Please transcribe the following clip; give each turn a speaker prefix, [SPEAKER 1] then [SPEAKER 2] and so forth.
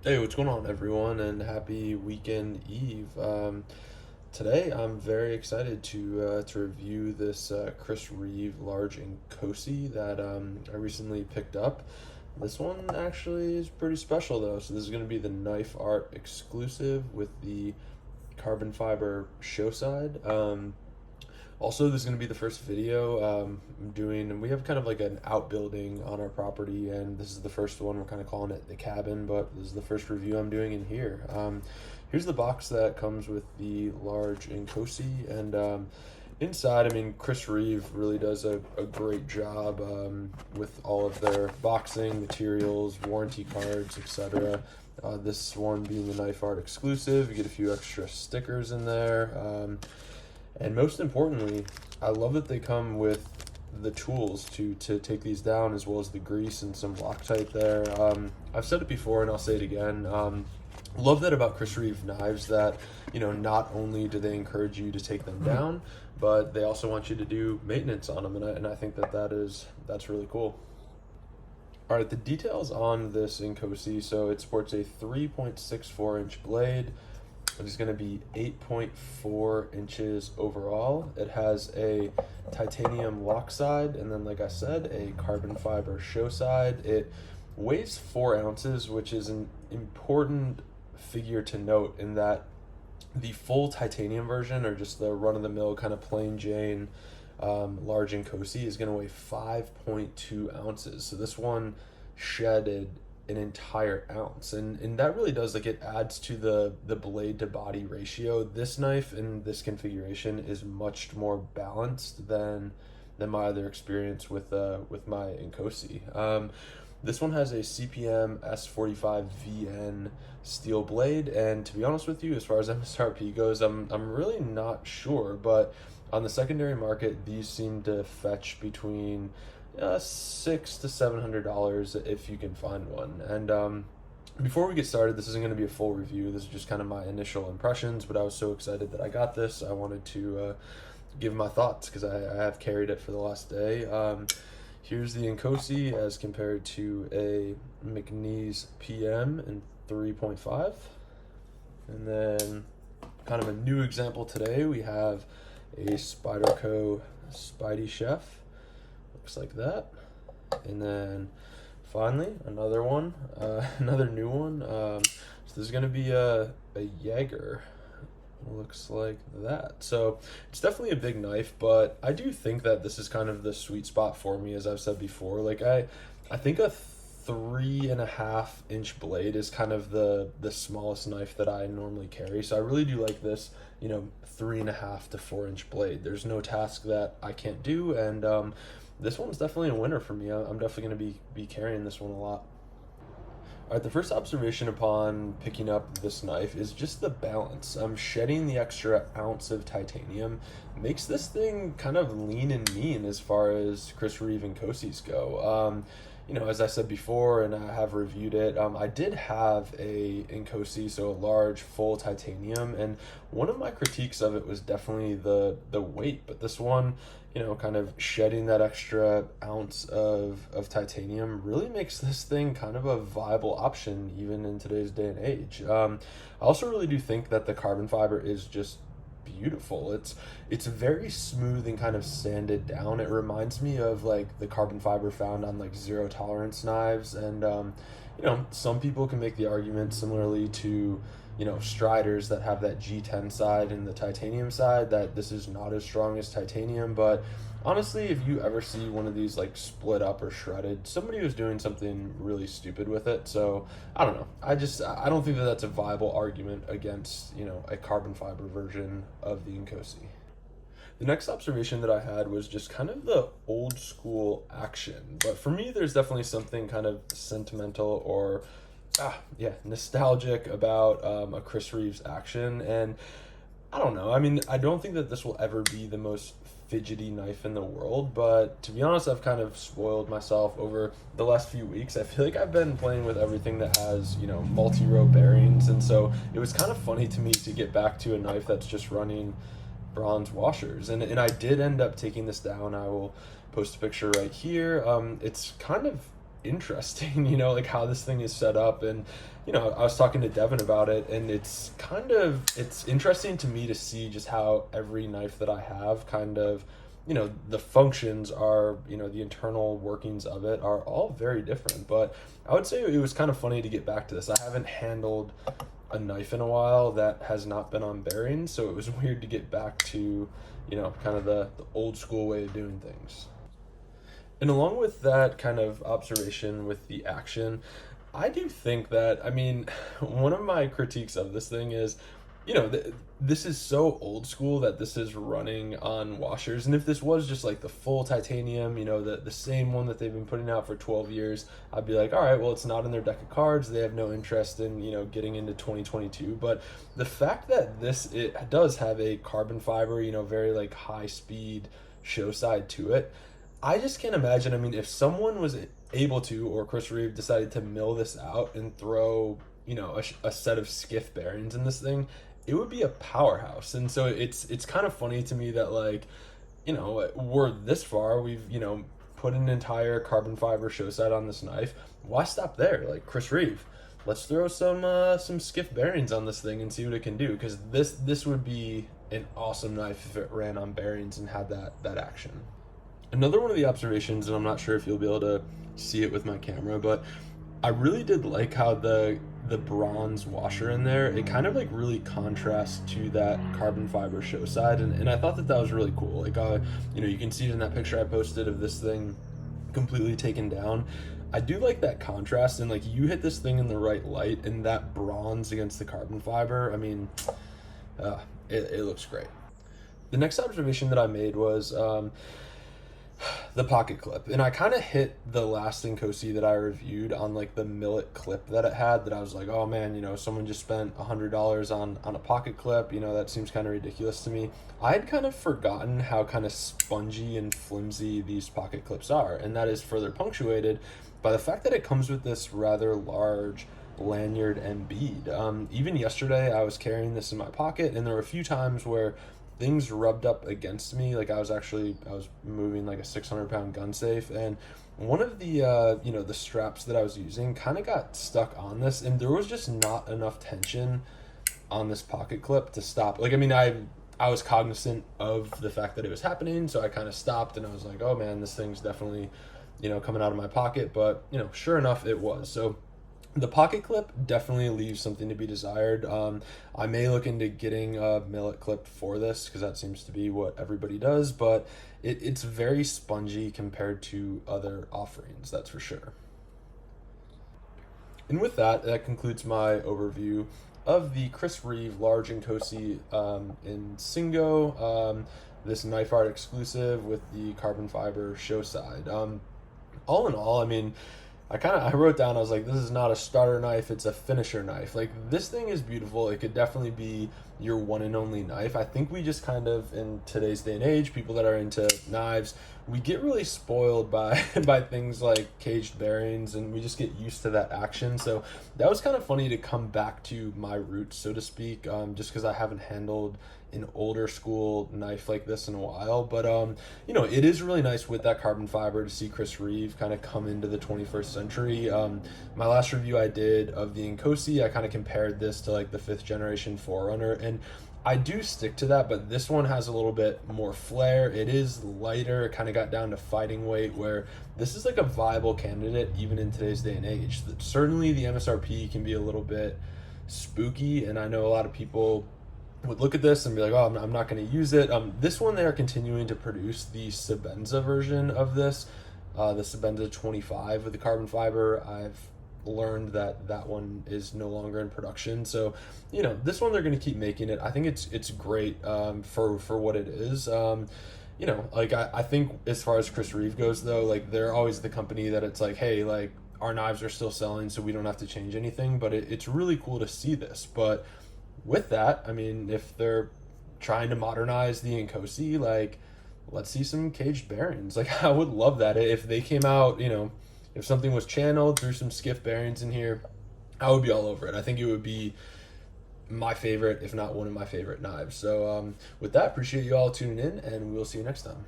[SPEAKER 1] Hey, what's going on, everyone, and happy weekend eve. Today, I'm very excited to review this Chris Reeve large Inkosi that I recently picked up. This one actually is pretty special, though. So this is going to be the Knife Art exclusive with the carbon fiber show side. Also, this is going to be the first video I'm doing, and we have kind of like an outbuilding on our property, and this is the first one. We're kind of calling it the cabin, but this is the first review I'm doing in here. Here's the box that comes with the large Inkosi, and inside, I mean, Chris Reeve really does a great job with all of their boxing, materials, warranty cards, etc. This one being the Knife Art exclusive, you get a few extra stickers in there. And most importantly, I love that they come with the tools to take these down, as well as the grease and some Loctite there. I've said it before and I'll say it again. Love that about Chris Reeve knives, that not only do they encourage you to take them down, but they also want you to do maintenance on them, and I think that's really cool. All right, the details on this Inkosi. So it sports a 3.64-inch blade. It is going to be 8.4 inches overall. It has a titanium lock side, and then, like I said, a carbon fiber show side. It weighs 4 ounces, which is an important figure to note, in that the full titanium version, or just the run-of-the-mill kind of plain Jane large Inkosi, is going to weigh 5.2 ounces. So this one shedded an entire ounce, and that really does, like, it adds to the blade to body ratio. This knife in this configuration is much more balanced than my other experience with my Inkosi. This one has a CPM S45 VN steel blade, and to be honest with you, as far as MSRP goes, I'm really not sure, but on the secondary market, these seem to fetch between $600 to $700 if you can find one. And before we get started, this isn't going to be a full review. This is just kind of my initial impressions, but I was so excited that I got this. I wanted to give my thoughts, because I have carried it for the last day. Here's the Inkosi as compared to a McNeese PM in 3.5. And then, kind of a new example today, we have a Spyderco Spidey Chef. Looks like that. And then finally another one, another new one. So this is going to be a Jaeger. Looks like that. So it's definitely a big knife, but I do think that this is kind of the sweet spot for me, as I've said before. Like, I think a 3.5-inch blade is kind of the smallest knife that I normally carry. So I really do like this 3.5 to 4-inch blade. There's no task that I can't do, and this one's definitely a winner for me. I'm definitely going to be carrying this one a lot. All right, the first observation upon picking up this knife is just the balance. Shedding the extra ounce of titanium makes this thing kind of lean and mean as far as Chris Reeve Inkosis go. As I said before, and I have reviewed it, I did have a Inkosi, so a large full titanium, and one of my critiques of it was definitely the weight. But this one, kind of shedding that extra ounce of titanium really makes this thing kind of a viable option even in today's day and age. I also really do think that the carbon fiber is just beautiful. It's very smooth and kind of sanded down. It reminds me of like the carbon fiber found on like zero tolerance knives, and some people can make the argument similarly to Striders that have that G10 side and the titanium side, that this is not as strong as titanium. But honestly, if you ever see one of these like split up or shredded, somebody was doing something really stupid with it. So I don't know. I don't think that that's a viable argument against a carbon fiber version of the Inkosi. The next observation that I had was just kind of the old school action. But for me, there's definitely something kind of sentimental or nostalgic about a Chris Reeves action. And I don't know. I mean, I don't think that this will ever be the most fidgety knife in the world, but to be honest, I've kind of spoiled myself over the last few weeks. I feel like I've been playing with everything that has, multi-row bearings, and so it was kind of funny to me to get back to a knife that's just running bronze washers. And I did end up taking this down. I will post a picture right here. It's kind of interesting, like how this thing is set up. And, I was talking to Devin about it, and it's interesting to me to see just how every knife that I have kind of, the functions are, the internal workings of it are all very different. But I would say it was kind of funny to get back to this. I haven't handled a knife in a while that has not been on bearings, so it was weird to get back to, kind of the old school way of doing things. And along with that kind of observation with the action, I do think that, I mean, one of my critiques of this thing is, this is so old school that this is running on washers. And if this was just like the full titanium, the same one that they've been putting out for 12 years, I'd be like, all right, well, it's not in their deck of cards. They have no interest in, getting into 2022. But the fact that it does have a carbon fiber, very like high speed show side to it, I just can't imagine. I mean, if someone was able to, or Chris Reeve decided to mill this out and throw, a set of skiff bearings in this thing, it would be a powerhouse. And so it's kind of funny to me that, like, we're this far. We've, put an entire carbon fiber show side on this knife. Why stop there? Like, Chris Reeve, let's throw some skiff bearings on this thing and see what it can do, because this would be an awesome knife if it ran on bearings and had that action. Another one of the observations, and I'm not sure if you'll be able to see it with my camera, but I really did like how the bronze washer in there, it kind of like really contrasts to that carbon fiber show side, and I thought that was really cool. Like, you can see it in that picture I posted of this thing completely taken down. I do like that contrast, and like you hit this thing in the right light, and that bronze against the carbon fiber, I mean, it looks great. The next observation that I made was the pocket clip, and I kind of hit the last Inkosi that I reviewed on like the millet clip that it had, that I was like, oh man, someone just spent $100 on a pocket clip, that seems kind of ridiculous to me. I had kind of forgotten how kind of spongy and flimsy these pocket clips are, and that is further punctuated by the fact that it comes with this rather large lanyard and bead. Even yesterday I was carrying this in my pocket, and there were a few times where things rubbed up against me. Like I was moving like a 600-pound gun safe, and one of the the straps that I was using kind of got stuck on this, and there was just not enough tension on this pocket clip to stop. Like, I mean, I was cognizant of the fact that it was happening, so I kind of stopped, and I was like, oh man, this thing's definitely coming out of my pocket. But sure enough, it was. So the pocket clip definitely leaves something to be desired. I may look into getting a millet clip for this, because that seems to be what everybody does, but it's very spongy compared to other offerings, that's for sure. And with that concludes my overview of the Chris Reeve Large Inkosi Insigno, this knife art exclusive with the carbon fiber show side. All in all, I mean, I wrote down, I was like, this is not a starter knife, it's a finisher knife. Like, this thing is beautiful. It could definitely be your one and only knife. I think we just kind of, in today's day and age, people that are into knives, we get really spoiled by by things like caged bearings, and we just get used to that action. So that was kind of funny to come back to my roots, so to speak, just because I haven't handled an older school knife like this in a while. But it is really nice with that carbon fiber to see Chris Reeve kind of come into the 21st century. My last review I did of the Inkosi, I kind of compared this to like the 5th generation Forerunner, and I do stick to that, but this one has a little bit more flair. It is lighter. It kind of got down to fighting weight, where this is like a viable candidate even in today's day and age. Certainly the MSRP can be a little bit spooky, and I know a lot of people would look at this and be like, oh, I'm not going to use it. This one, they are continuing to produce the Sebenza version of this, the Sebenza 25 with the carbon fiber. I've learned that one is no longer in production. So, this one, they're going to keep making it. I think it's great for what it is. I think as far as Chris Reeve goes, though, like, they're always the company that it's like, hey, like, our knives are still selling, so we don't have to change anything. But it's really cool to see this. But with that, I mean, if they're trying to modernize the Inkosi, like, let's see some caged bearings. Like, I would love that if they came out, if something was channeled, threw some skiff bearings in here, I would be all over it. I think it would be my favorite, if not one of my favorite knives. So with that, appreciate you all tuning in, and we'll see you next time.